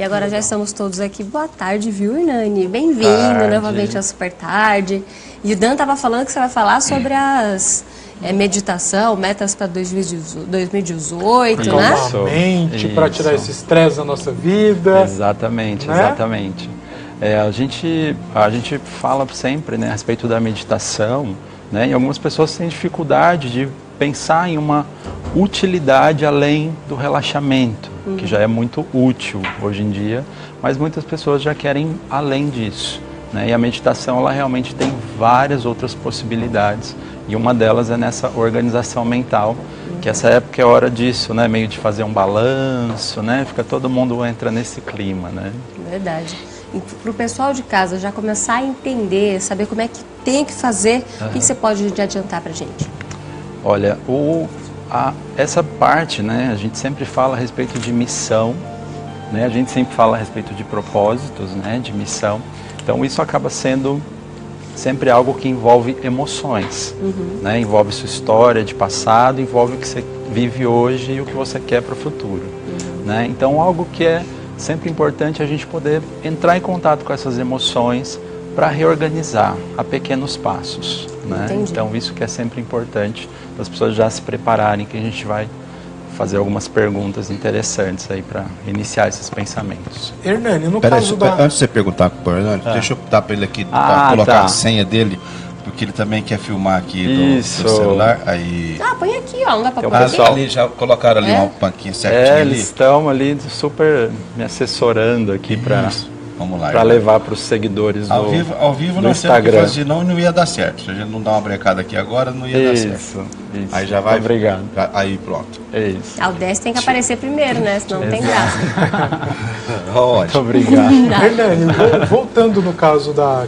E agora já estamos todos aqui. Boa tarde, viu, Hernani? Bem-vindo novamente ao Super Tarde. E o Dan estava falando que você vai falar sobre as meditação, metas para 2018, né? Calmar a mente, para tirar esse estresse da nossa vida. Exatamente, né? Exatamente. A gente fala sempre, né, a respeito da meditação, né, e algumas pessoas têm dificuldade de pensar em uma utilidade além do relaxamento, que já é muito útil hoje em dia, mas muitas pessoas já querem além disso, né, e a meditação ela realmente tem várias outras possibilidades, e uma delas é nessa organização mental, que essa época é hora disso, né, meio de fazer um balanço, né, todo mundo entra nesse clima, né. Verdade. Para o pessoal de casa já começar a entender, saber como é que tem que fazer, o que você pode adiantar para a gente? Olha, essa parte, né, a gente sempre fala a respeito de missão, né, a gente sempre fala a respeito de propósitos, né, de missão, então isso acaba sendo sempre algo que envolve emoções, né, envolve sua história de passado, envolve o que você vive hoje e o que você quer para o futuro, né, então algo que é sempre importante a gente poder entrar em contato com essas emoções para reorganizar a pequenos passos, né? Então isso que é sempre importante, para as pessoas já se prepararem, que a gente vai fazer algumas perguntas interessantes aí para iniciar esses pensamentos. Hernani, no caso da... Antes de você perguntar para o Hernani, deixa eu dar para ele aqui, colocar a senha dele, porque ele também quer filmar aqui do celular. Aí... põe aqui, ó, não dá para pôr aqui. Ali, já colocaram ali uma banquinha certinha ali. Eles estão ali super me assessorando aqui para levar para os seguidores do Instagram. Ao vivo não sei o que fazer, não ia dar certo. Se a gente não dar uma brecada aqui agora, não ia dar certo. Isso. Aí já vai. Obrigado. Aí pronto. Isso. O 10 tem que aparecer primeiro, né? Senão não tem graça. Muito obrigado. Hernani, voltando no caso da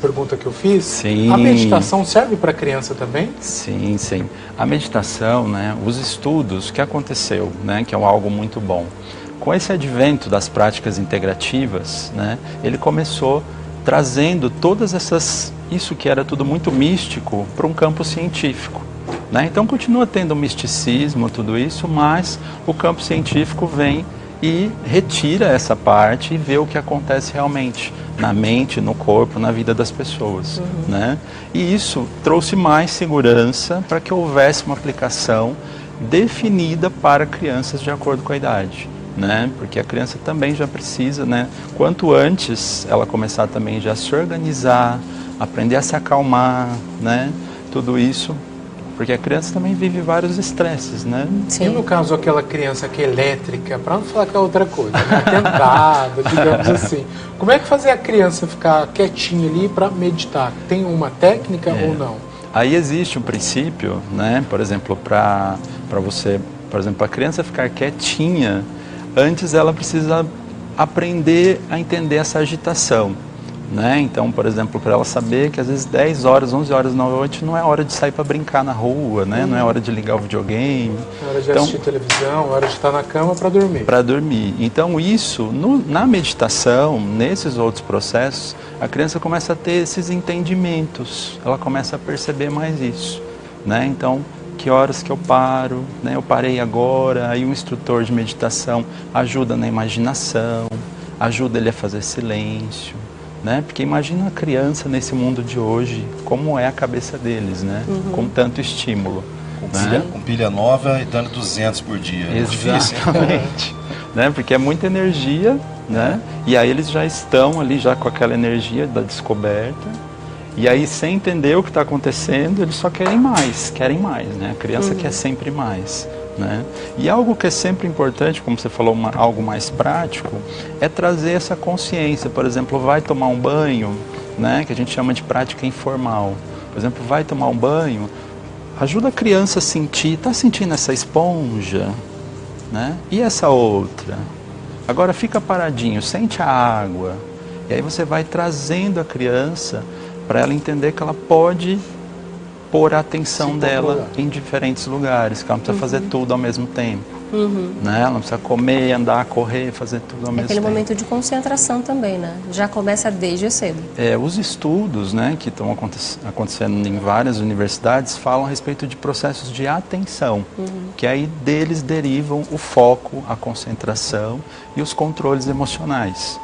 pergunta que eu fiz, sim. A meditação serve para criança também? Sim, sim. A meditação, né, os estudos, o que aconteceu, né, que é algo muito bom. Com esse advento das práticas integrativas, né, ele começou trazendo isso que era tudo muito místico para um campo científico. Né? Então continua tendo misticismo, tudo isso, mas o campo científico vem e retira essa parte e vê o que acontece realmente na mente, no corpo, na vida das pessoas. Né? E isso trouxe mais segurança para que houvesse uma aplicação definida para crianças de acordo com a idade. Né? Porque a criança também já precisa, né? Quanto antes ela começar também já a se organizar, aprender a se acalmar, né? Tudo isso, porque a criança também vive vários estresses, né? Sim. E no caso aquela criança que é elétrica, para não falar que é outra coisa, né? Tentada, digamos assim, como é que fazer a criança ficar quietinha ali para meditar? Tem uma técnica ou não? Aí existe um princípio, né? Por exemplo, para você, por exemplo, a criança ficar quietinha, antes ela precisa aprender a entender essa agitação, né? Então, por exemplo, para ela saber que às vezes 10 horas, 11 horas da noite não é hora de sair para brincar na rua, né? Não é hora de ligar o videogame. É hora de assistir televisão, é hora de estar na cama para dormir. Para dormir. Então isso, na meditação, nesses outros processos, a criança começa a ter esses entendimentos, ela começa a perceber mais isso, né? Então, que horas que eu paro, né? Eu parei agora, aí o instrutor de meditação ajuda na imaginação, ajuda ele a fazer silêncio, né? Porque imagina a criança nesse mundo de hoje, como é a cabeça deles, né? Com tanto estímulo. Com pilha nova e dando 200 por dia. Exatamente. Né? Porque é muita energia, né? E aí eles já estão ali já com aquela energia da descoberta. E aí, sem entender o que está acontecendo, eles só querem mais, né? A criança quer sempre mais, né? E algo que é sempre importante, como você falou, algo mais prático, é trazer essa consciência. Por exemplo, vai tomar um banho, né? Que a gente chama de prática informal. Por exemplo, vai tomar um banho, ajuda a criança a sentir, está sentindo essa esponja, né? E essa outra? Agora fica paradinho, sente a água. E aí você vai trazendo a criança para ela entender que ela pode pôr a atenção dela em diferentes lugares, que ela não precisa fazer tudo ao mesmo tempo. né? Ela não precisa comer, andar, correr, fazer tudo ao mesmo tempo. Aquele momento de concentração também, né? Já começa desde cedo. Os estudos, né, que estão acontecendo em várias universidades falam a respeito de processos de atenção, que aí deles derivam o foco, a concentração e os controles emocionais.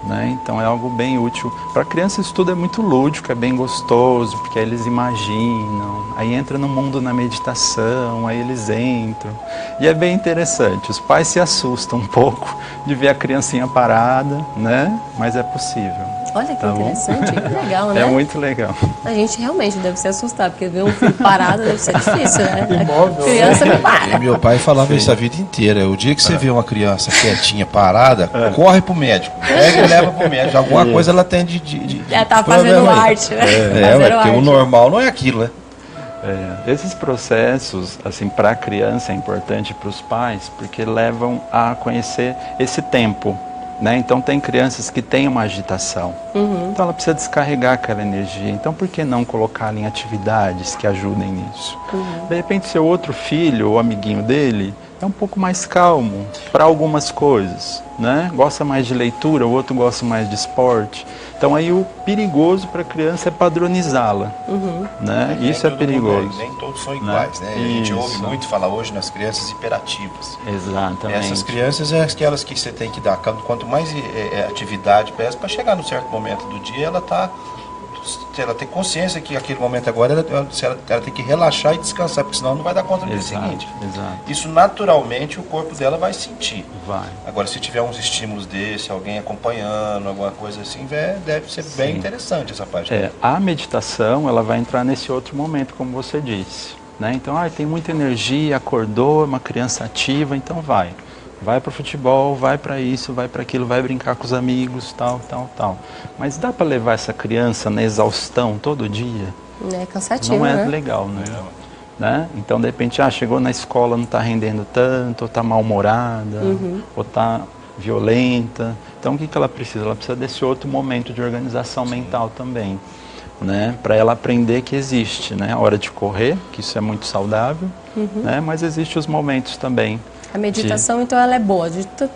Né? Então é algo bem útil. Para criança isso tudo é muito lúdico, é bem gostoso, porque aí eles imaginam, aí entra no mundo na meditação, aí eles entram. E é bem interessante. Os pais se assustam um pouco de ver a criancinha parada, né? Mas é possível. Olha que interessante, que legal, né? É muito legal. A gente realmente deve se assustar, porque ver um filho parado deve ser difícil, né? Imóvel. A criança não para. E meu pai falava isso a vida inteira. O dia que você vê uma criança quietinha, parada, corre pro médico. Pega e leva pro médico. Alguma coisa ela tem de Ela tá fazendo arte, né? Porque o normal não é aquilo, né? Esses processos, assim, para a criança é importante para os pais, porque levam a conhecer esse tempo. Né? Então tem crianças que têm uma agitação, então ela precisa descarregar aquela energia, então por que não colocá-la em atividades que ajudem nisso? De repente seu outro filho ou amiguinho dele é um pouco mais calmo para algumas coisas, né? Gosta mais de leitura, o outro gosta mais de esporte, então aí o perigoso para a criança é padronizá-la, né? Isso é perigoso. Nem todos são iguais, né? A gente ouve muito falar hoje nas crianças hiperativas. Exatamente. Essas crianças é aquelas que você tem que dar, quanto mais atividade para chegar num certo momento do dia, ela tem consciência que aquele momento agora ela tem que relaxar e descansar, porque senão não vai dar conta do dia seguinte. Isso naturalmente o corpo dela vai sentir. Agora, se tiver uns estímulos desse, alguém acompanhando, alguma coisa assim, deve ser bem interessante essa parte. A meditação ela vai entrar nesse outro momento, como você disse. Né? Então, tem muita energia, acordou, é uma criança ativa, então vai para o futebol, vai para isso, vai para aquilo, vai brincar com os amigos, tal. Mas dá para levar essa criança na exaustão todo dia? É cansativo, não é né? Legal, né? Então, de repente, chegou na escola, não está rendendo tanto, ou está mal-humorada, ou está violenta. Então, o que ela precisa? Ela precisa desse outro momento de organização mental também. Né, para ela aprender que existe, né, a hora de correr, que isso é muito saudável, né, mas existem os momentos também. A meditação, então, ela é boa,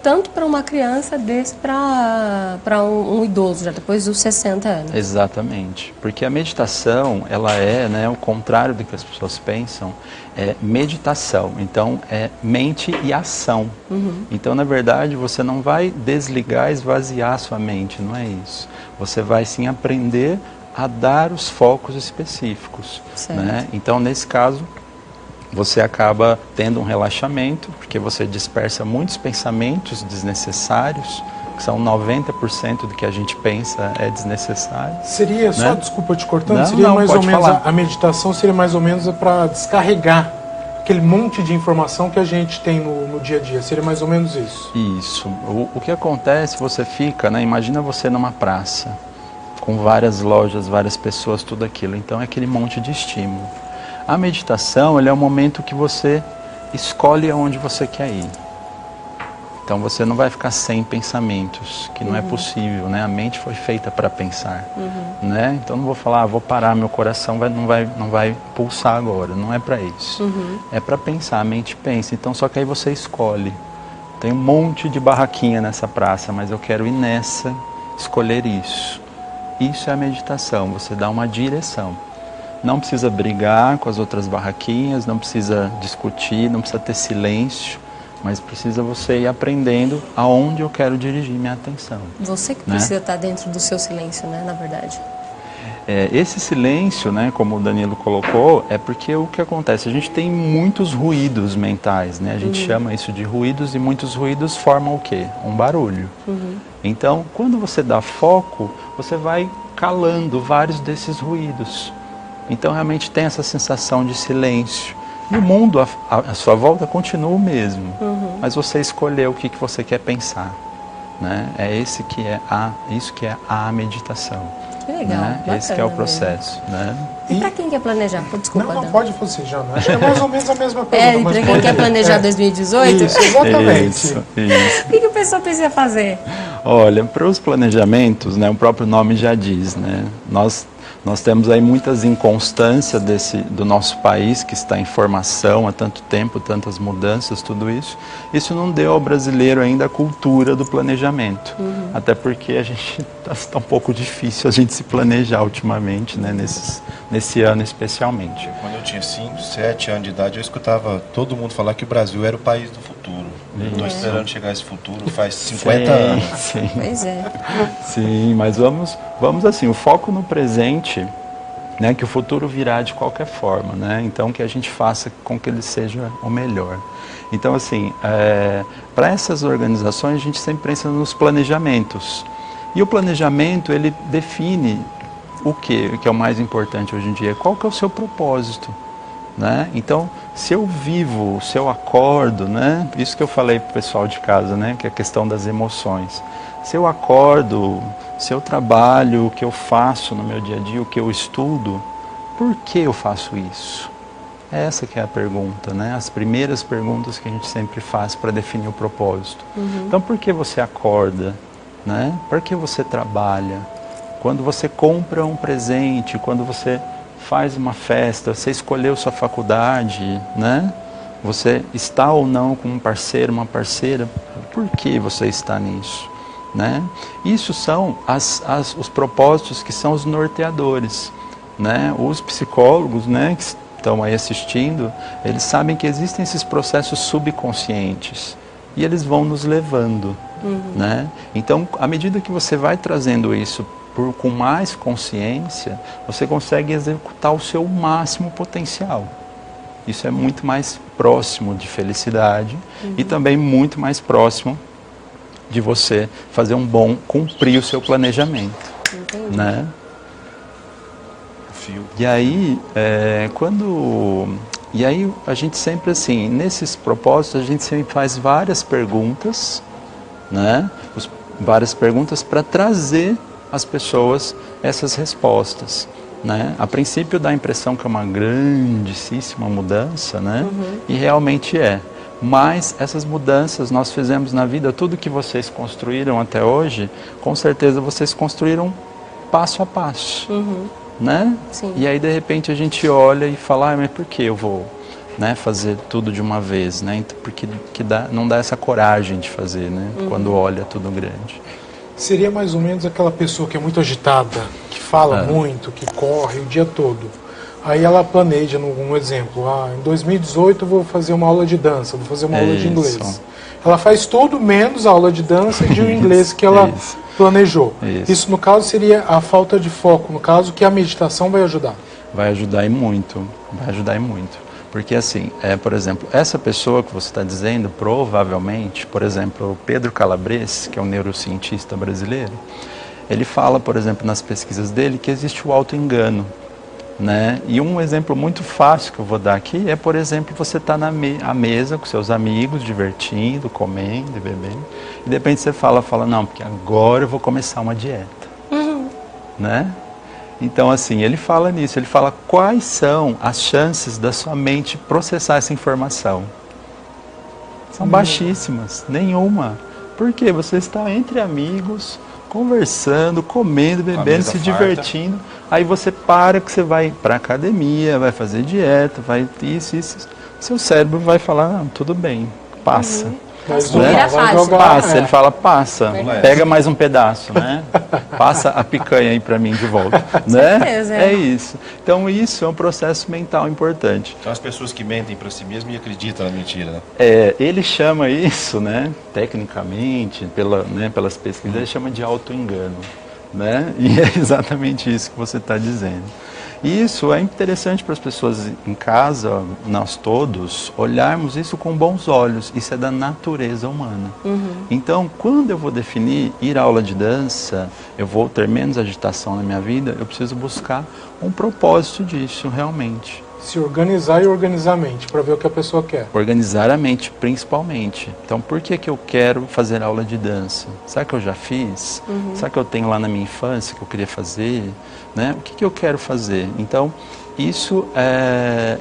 tanto para uma criança, desse para um idoso, já depois dos 60 anos. Exatamente, porque a meditação, ela é, né, o contrário do que as pessoas pensam, é meditação, então é mente e ação. Então, na verdade, você não vai desligar, esvaziar a sua mente, não é isso. Você vai sim aprender a dar os focos específicos, né? Então, nesse caso, você acaba tendo um relaxamento, porque você dispersa muitos pensamentos desnecessários, que são 90% do que a gente pensa é desnecessário. Seria, né? Só desculpa te cortando, não, seria não, mais ou menos, falar. a meditação seria mais ou menos para descarregar aquele monte de informação que a gente tem no dia a dia, seria mais ou menos isso? Isso. O que acontece, você fica, né? Imagina você numa praça, com várias lojas, várias pessoas, tudo aquilo. Então é aquele monte de estímulo. A meditação, ele é o momento que você escolhe aonde você quer ir. Então você não vai ficar sem pensamentos, que não é possível, né? A mente foi feita para pensar, né? Então não vou falar, vou parar, meu coração não vai pulsar agora, não é para isso. É para pensar, a mente pensa. Então só que aí você escolhe. Tem um monte de barraquinha nessa praça, mas eu quero ir nessa, escolher isso. Isso é a meditação, você dá uma direção. Não precisa brigar com as outras barraquinhas, não precisa discutir, não precisa ter silêncio, mas precisa você ir aprendendo aonde eu quero dirigir minha atenção. Você que precisa estar dentro do seu silêncio, né, na verdade. Esse silêncio, né, como o Danilo colocou, é porque o que acontece? A gente tem muitos ruídos mentais, né? A gente chama isso de ruídos, e muitos ruídos formam o quê? Um barulho. Então, quando você dá foco, você vai calando vários desses ruídos. Então, realmente tem essa sensação de silêncio. E o mundo à sua volta continua o mesmo, mas você escolheu o que você quer pensar. Né? Isso que é a meditação. Que legal, né? Esse que é o processo. Né? E para quem quer planejar? Desculpa, não pode você, Jana. Acho que é mais ou menos a mesma pergunta. E para quem quer planejar 2018? Isso, exatamente. Isso. O que a pessoa precisa fazer? Olha, para os planejamentos, né, o próprio nome já diz, né? Nós Nós temos aí muitas inconstâncias do nosso país, que está em formação há tanto tempo, tantas mudanças, tudo isso. Isso não deu ao brasileiro ainda a cultura do planejamento. Até porque a gente está um pouco difícil a gente se planejar ultimamente, né, nesse ano especialmente. Quando eu tinha 5, 7 anos de idade, eu escutava todo mundo falar que o Brasil era o país do futuro. Estou esperando chegar esse futuro faz 50 anos. Sim. Pois é. Sim, mas vamos assim, o foco no presente, né, que o futuro virá de qualquer forma, né? Então que a gente faça com que ele seja o melhor. Então assim, para essas organizações a gente sempre pensa nos planejamentos. E o planejamento, ele define o que é o mais importante hoje em dia, qual que é o seu propósito, né? Então, se eu vivo, se eu acordo, né? Isso que eu falei para o pessoal de casa, né? Que é a questão das emoções. Se eu acordo, se eu trabalho, o que eu faço no meu dia a dia, o que eu estudo, por que eu faço isso? Essa que é a pergunta, né? As primeiras perguntas que a gente sempre faz para definir o propósito. Então, por que você acorda, né? Por que você trabalha? Quando você compra um presente, quando você faz uma festa, você escolheu sua faculdade, né? Você está ou não com um parceiro, uma parceira, por que você está nisso, né? Isso são os propósitos que são os norteadores, né? Os psicólogos, né, que estão aí assistindo, eles sabem que existem esses processos subconscientes e eles vão nos levando, né? Então, à medida que você vai trazendo isso com mais consciência, você consegue executar o seu máximo potencial. Isso é muito mais próximo de felicidade e também muito mais próximo de você fazer cumprir o seu planejamento. Entendi. Né? E aí, e aí a gente sempre assim, nesses propósitos, a gente sempre faz várias perguntas, né? Várias perguntas para trazer às pessoas essas respostas, né? A princípio dá a impressão que é uma grandíssima mudança, né? E realmente é. Mas essas mudanças nós fizemos na vida, tudo que vocês construíram até hoje, com certeza vocês construíram passo a passo, né? Sim. E aí de repente a gente olha e fala, mas por que eu vou, né, fazer tudo de uma vez, né? Porque não dá essa coragem de fazer, né? Quando olha tudo grande. Seria mais ou menos aquela pessoa que é muito agitada, que fala muito, que corre o dia todo. Aí ela planeja, um exemplo, em 2018 eu vou fazer uma aula de dança, vou fazer uma aula de inglês. Ela faz tudo menos a aula de dança e de inglês que ela planejou. Isso no caso seria a falta de foco, no caso que a meditação vai ajudar. Vai ajudar e muito, vai ajudar e muito. Porque assim, por exemplo, essa pessoa que você está dizendo, provavelmente, por exemplo, o Pedro Calabres, que é um neurocientista brasileiro, ele fala, por exemplo, nas pesquisas dele, que existe o auto-engano, né? E um exemplo muito fácil que eu vou dar aqui é, por exemplo, você está à mesa com seus amigos, divertindo, comendo e bebendo, e de repente você fala, não, porque agora eu vou começar uma dieta, né? Então, assim, ele fala nisso, ele fala quais são as chances da sua mente processar essa informação. São baixíssimas, nenhuma. Porque você está entre amigos, conversando, comendo, bebendo, se divertindo. Aí você para que você vai para a academia, vai fazer dieta, vai isso. Seu cérebro vai falar, não, tudo bem, passa. Mas Vira fácil. Passa, ele fala, passa, pega mais um pedaço, né? Passa a picanha aí para mim de volta, né? certeza, É isso. Então isso é um processo mental importante. São as pessoas que mentem para si mesmas e acreditam na mentira, né? Ele chama isso, né? Tecnicamente, pelas pesquisas, ele chama de auto-engano, né? E é exatamente isso que você está dizendo. E isso é interessante para as pessoas em casa, nós todos, olharmos isso com bons olhos. Isso é da natureza humana. Então, quando eu vou definir ir à aula de dança, eu vou ter menos agitação na minha vida, eu preciso buscar um propósito disso, realmente. Se organizar e organizar a mente, para ver o que a pessoa quer. Organizar a mente, principalmente. Então, por que eu quero fazer aula de dança? Sabe que eu já fiz? Sabe que eu tenho lá na minha infância que eu queria fazer? Né? O que eu quero fazer? Então, isso é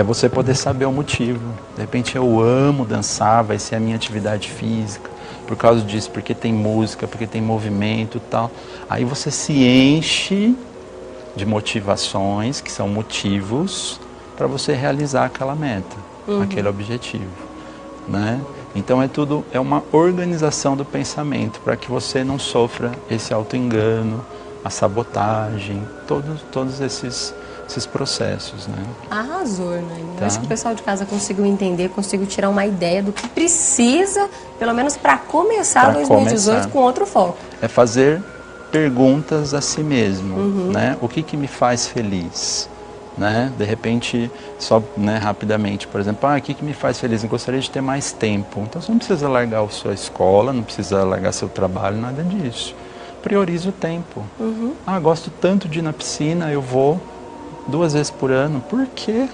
você poder saber o motivo. De repente, eu amo dançar, vai ser a minha atividade física. por causa disso, porque tem música, porque tem movimento e tal. Aí você se enche de motivações, que são motivos para você realizar aquela meta, aquele objetivo, né? Então é uma organização do pensamento para que você não sofra esse auto-engano, a sabotagem, todos esses processos, né? Arrasou, né? Tá. Eu acho que o pessoal de casa conseguiu entender, conseguiu tirar uma ideia do que precisa, pelo menos para começar 2018 com outro foco. É fazer perguntas a si mesmo, né? O que me faz feliz? Né? De repente, só, né, rapidamente, por exemplo, o que me faz feliz? Eu gostaria de ter mais tempo. Então você não precisa largar a sua escola, não precisa largar seu trabalho, nada disso. Priorize o tempo. Gosto tanto de ir na piscina, eu vou 2 vezes por ano. Por quê?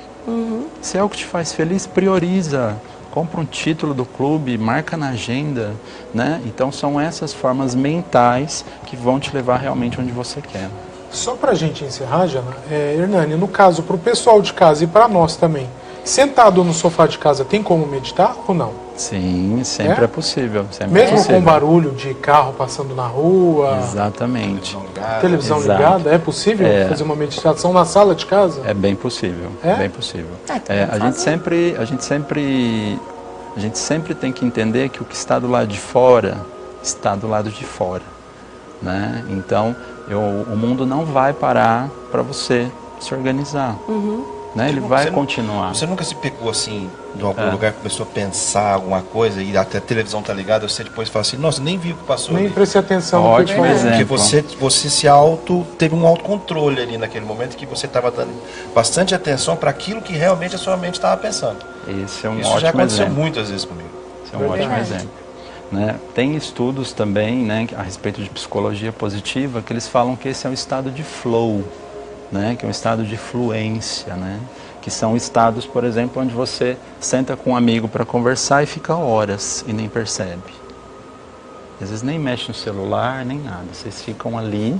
Se é o que te faz feliz, prioriza. Compra um título do clube, marca na agenda, né? Então são essas formas mentais que vão te levar realmente onde você quer. Só para a gente encerrar, Jana, Hernani, no caso, para o pessoal de casa e para nós também, sentado no sofá de casa, tem como meditar ou não? Sim, sempre é possível. Sempre Mesmo é possível. com barulho de carro passando na rua, Exatamente. televisão Exato. ligada, é possível fazer uma meditação na sala de casa? É bem possível, bem possível. A gente sempre tem que entender que o que está do lado de fora, está do lado de fora, né? Então, o mundo não vai parar para você se organizar, né? Ele vai continuar. Você nunca se pegou assim, de algum lugar, começou a pensar alguma coisa e até a televisão tá ligada, você depois fala assim, nossa, nem vi o que passou Nem ali. prestei atenção. Ótimo exemplo. Porque você teve um autocontrole ali naquele momento que você estava dando bastante atenção para aquilo que realmente a sua mente estava pensando. Esse é um Isso ótimo já aconteceu exemplo. muitas vezes comigo. Esse é um ótimo exemplo. Né? Tem estudos também, né, a respeito de psicologia positiva, que eles falam que esse é um estado de flow, né, que é um estado de fluência, né, que são estados, por exemplo, onde você senta com um amigo para conversar e fica horas e nem percebe. Às vezes nem mexe no celular, nem nada, vocês ficam ali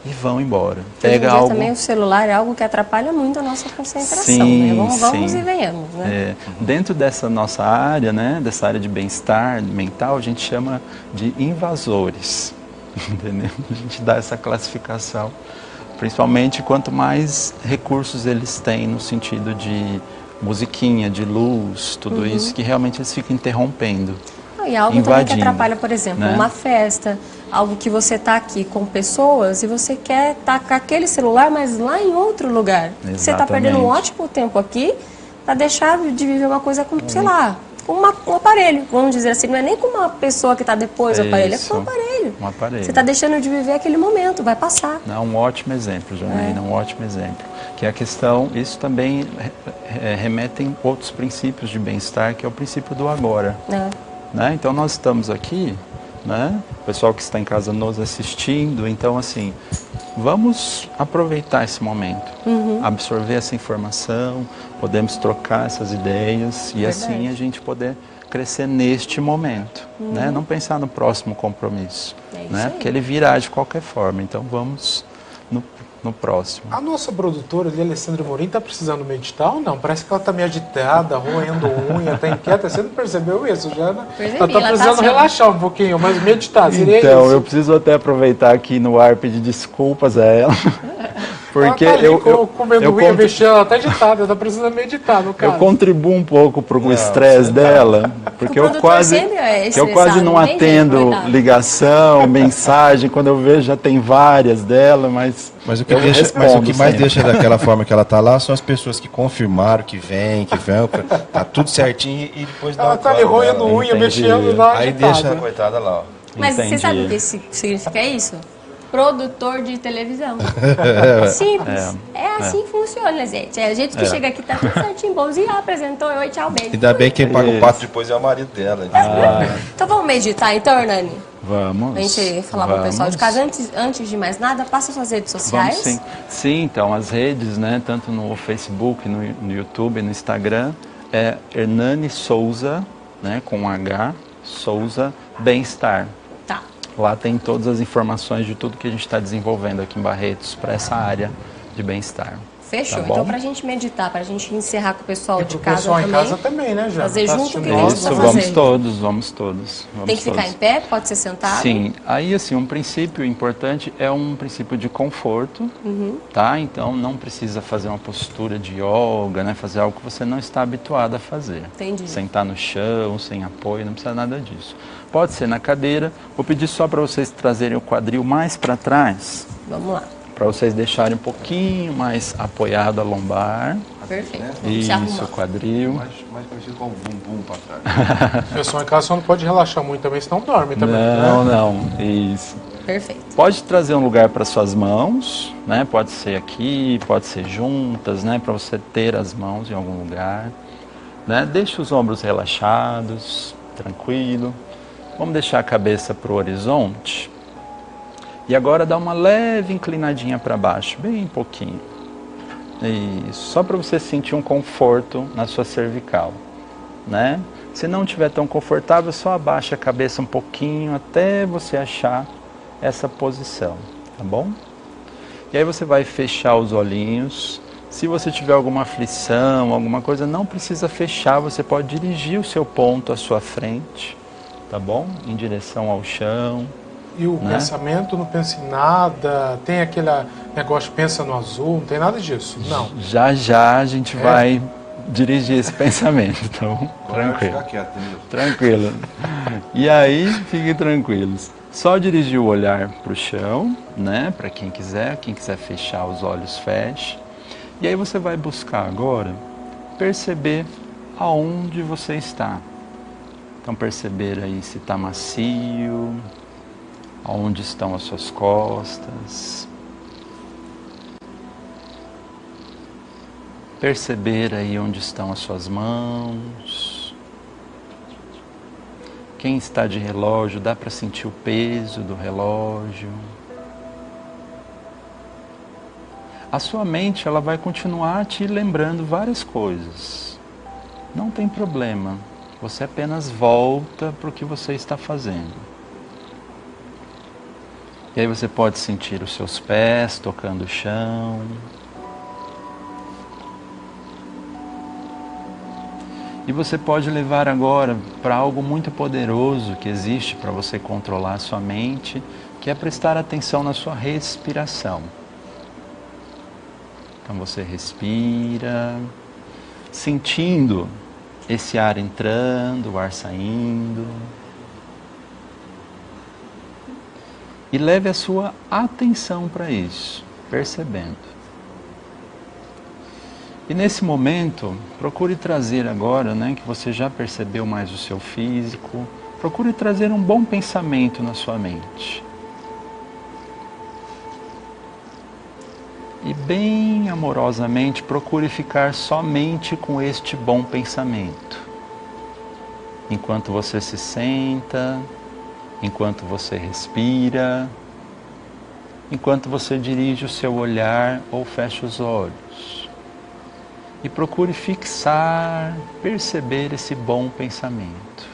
e vão embora. Pega algo... também o celular é algo que atrapalha muito a nossa concentração, né? Vamos e venhamos, né? Dentro dessa nossa área, né, dessa área de bem-estar mental, a gente chama de invasores, entendeu? A gente dá essa classificação, principalmente quanto mais recursos eles têm no sentido de musiquinha, de luz, tudo isso, que realmente eles ficam interrompendo. E algo também que atrapalha, por exemplo, né? Uma festa, algo que você está aqui com pessoas e você quer estar com aquele celular, mas lá em outro lugar. Exatamente. Você está perdendo um ótimo tempo aqui para deixar de viver uma coisa com, sei lá, com um aparelho, vamos dizer assim. Não é nem com uma pessoa que está depois do aparelho, é com um aparelho. Um aparelho. Você está deixando de viver aquele momento, vai passar. Não, um ótimo exemplo, Janaína, um ótimo exemplo. Que é a questão, isso também remete em outros princípios de bem-estar, que é o princípio do agora. Né? Então nós estamos aqui, né? O pessoal que está em casa nos assistindo, então assim, vamos aproveitar esse momento, absorver essa informação, podemos trocar essas ideias e assim a gente poder crescer neste momento, né? Não pensar no próximo compromisso, né? Porque ele virá de qualquer forma, então vamos no próximo. A nossa produtora ali, Alessandra Morim, está precisando meditar ou não? Parece que ela está meio agitada, roendo unha, está inquieta. Você não percebeu isso, Jana? Ela está precisando relaxar um pouquinho, mas meditar, seria isso? Então, eu preciso até aproveitar aqui no ar pedir desculpas a ela. Porque ela tá ali comendo unha, mexendo, ela está agitada, está precisando meditar, no caso. Eu contribuo um pouco para o estresse dela, porque eu quase não atendo ligação, mensagem, quando eu vejo já tem várias dela, mas o que mais deixa daquela forma que ela está lá são as pessoas que confirmaram que vem, tá tudo certinho e depois dá ela tá ali roendo unha, mexendo, dá aí deixa a coitada lá, ó. Mas você sabe o que significa isso? Produtor de televisão. Simples. É assim que funciona, gente. É a gente que chega aqui, tá tudo certinho, bonzinho, apresentou, oi, tchau, beijo. Ainda bem que quem paga o pato depois é o marido dela. Então vamos meditar, então, Hernani? Vamos. A gente falar para o pessoal de casa. Antes de mais nada, passa suas redes sociais. Vamos, sim, então, as redes, né, tanto no Facebook, no YouTube, no Instagram, é Hernani Souza, né, com H, Souza Bem-Estar. Lá tem todas as informações de tudo que a gente está desenvolvendo aqui em Barretos para essa área de bem-estar. Fechou. Tá bom? Então, pra gente meditar, pra gente encerrar com o pessoal E de pro casa pessoal também. em casa também, né, já? Fazer Tá junto o que assistindo a gente Isso, precisa vamos fazer. todos, vamos todos. Tem que ficar em pé? Pode ser sentado? Sim, aí assim, um princípio importante é um princípio de conforto, tá? Então não precisa fazer uma postura de yoga, né? Fazer algo que você não está habituado a fazer. Entendi. Sentar no chão, sem apoio, não precisa nada disso. Pode ser na cadeira, vou pedir só para vocês trazerem o quadril mais para trás, Vamos lá. para vocês deixarem um pouquinho mais apoiado a lombar. Perfeito. Vamos se arrumar. Isso, quadril. Mais conhecido como bumbum para trás. O pessoal em casa só não pode relaxar muito também, senão dorme também, Não, né? não, isso. Perfeito. Pode trazer um lugar para suas mãos, né? Pode ser aqui, pode ser juntas, né? Para você ter as mãos em algum lugar, né? Deixe os ombros relaxados, tranquilo. Vamos deixar a cabeça para o horizonte. E agora dá uma leve inclinadinha para baixo, bem pouquinho. Isso, só para você sentir um conforto na sua cervical, né? Se não estiver tão confortável, só abaixa a cabeça um pouquinho até você achar essa posição, tá bom? E aí você vai fechar os olhinhos. Se você tiver alguma aflição, alguma coisa, não precisa fechar, você pode dirigir o seu ponto à sua frente, tá bom? Em direção ao chão. E o Né? pensamento não pensa em nada, tem aquele negócio pensa no azul, não tem nada disso, não. Já já a gente vai dirigir esse pensamento, tá bom? Tranquilo. Fica quieto, Nilson. Tranquilo. E aí, fiquem tranquilos. Só dirigir o olhar para o chão, né? Para quem quiser fechar os olhos, feche. E aí você vai buscar agora perceber aonde você está. Então perceber aí se está macio, aonde estão as suas costas. Perceber aí onde estão as suas mãos. Quem está de relógio, dá para sentir o peso do relógio. A sua mente, ela vai continuar te lembrando várias coisas. Não tem problema. Você apenas volta para o que você está fazendo. E aí você pode sentir os seus pés tocando o chão. E você pode levar agora para algo muito poderoso que existe para você controlar a sua mente, que é prestar atenção na sua respiração. Então você respira, sentindo esse ar entrando, o ar saindo. E leve a sua atenção para isso, percebendo. E nesse momento, procure trazer agora, né, que você já percebeu mais o seu físico, procure trazer um bom pensamento na sua mente. E bem amorosamente, procure ficar somente com este bom pensamento. Enquanto você se senta, enquanto você respira, enquanto você dirige o seu olhar ou fecha os olhos. E procure fixar, perceber esse bom pensamento.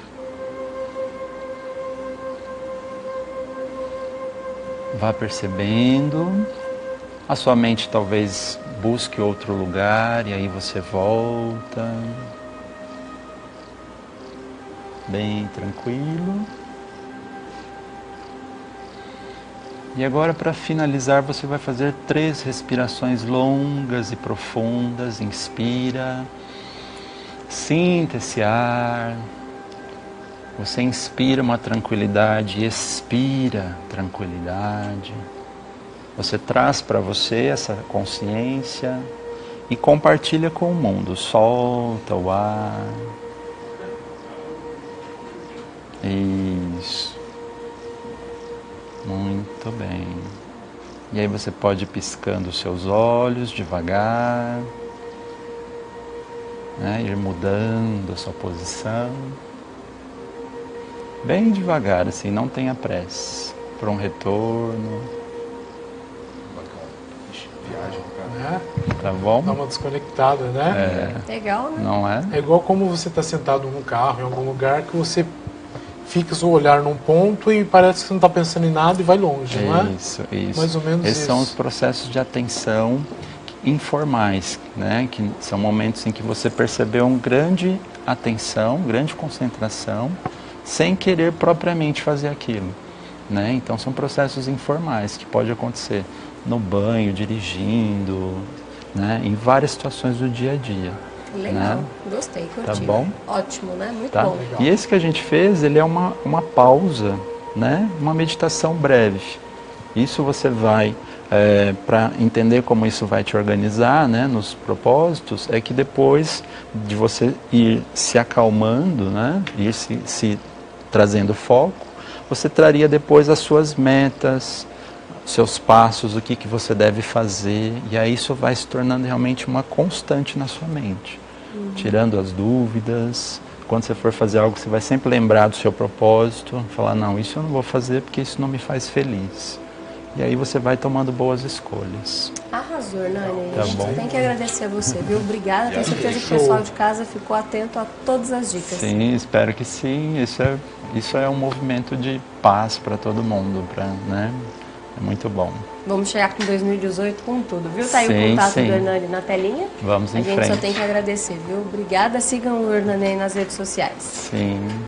Vá percebendo. A sua mente talvez busque outro lugar e aí você volta. Bem tranquilo. E agora, para finalizar, você vai fazer 3 respirações longas e profundas. Inspira, sinta esse ar. Você inspira uma tranquilidade, expira tranquilidade. Você traz para você essa consciência e compartilha com o mundo. Solta o ar. Isso. Muito bem. E aí você pode ir piscando os seus olhos devagar, né? Ir mudando a sua posição. Bem devagar, assim, não tenha pressa. Para um retorno. Viagem, cara. Né? Tá bom? Dá uma desconectada, né? Legal, né? Não é? É igual como você está sentado num carro, em algum lugar, que você fixa o olhar num ponto e parece que você não está pensando em nada e vai longe, não é? Isso, isso. Mais ou menos Esses são os isso. processos de atenção informais, né? Que são momentos em que você percebeu uma grande atenção, grande concentração, sem querer propriamente fazer aquilo, né? Então são processos informais que pode acontecer no banho, dirigindo, né? Em várias situações do dia a dia. Legal, né? Gostei, curti. Tá bom? Ótimo, né? Muito Tá? bom. E esse que a gente fez, ele é uma pausa, né? Uma meditação breve. Isso você vai, para entender como isso vai te organizar, né? Nos propósitos, é que depois de você ir se acalmando, né? Ir se trazendo foco, você traria depois as suas metas, seus passos, o que você deve fazer, e aí isso vai se tornando realmente uma constante na sua mente, tirando as dúvidas. Quando você for fazer algo, você vai sempre lembrar do seu propósito, falar, não, isso eu não vou fazer porque isso não me faz feliz. E aí você vai tomando boas escolhas. Arrasou, Hernani. Tá A gente bom. tem que agradecer a você, viu? Obrigada. Tenho certeza que o pessoal de casa ficou atento a todas as dicas. Sim, espero que sim. Isso é um movimento de paz para todo mundo, né? É muito bom. Vamos chegar com 2018 com tudo, viu? Tá aí Sim, o contato sim. do Hernani na telinha. Vamos em A gente frente. só tem que agradecer, viu? Obrigada. Sigam o Hernani aí nas redes sociais. Sim.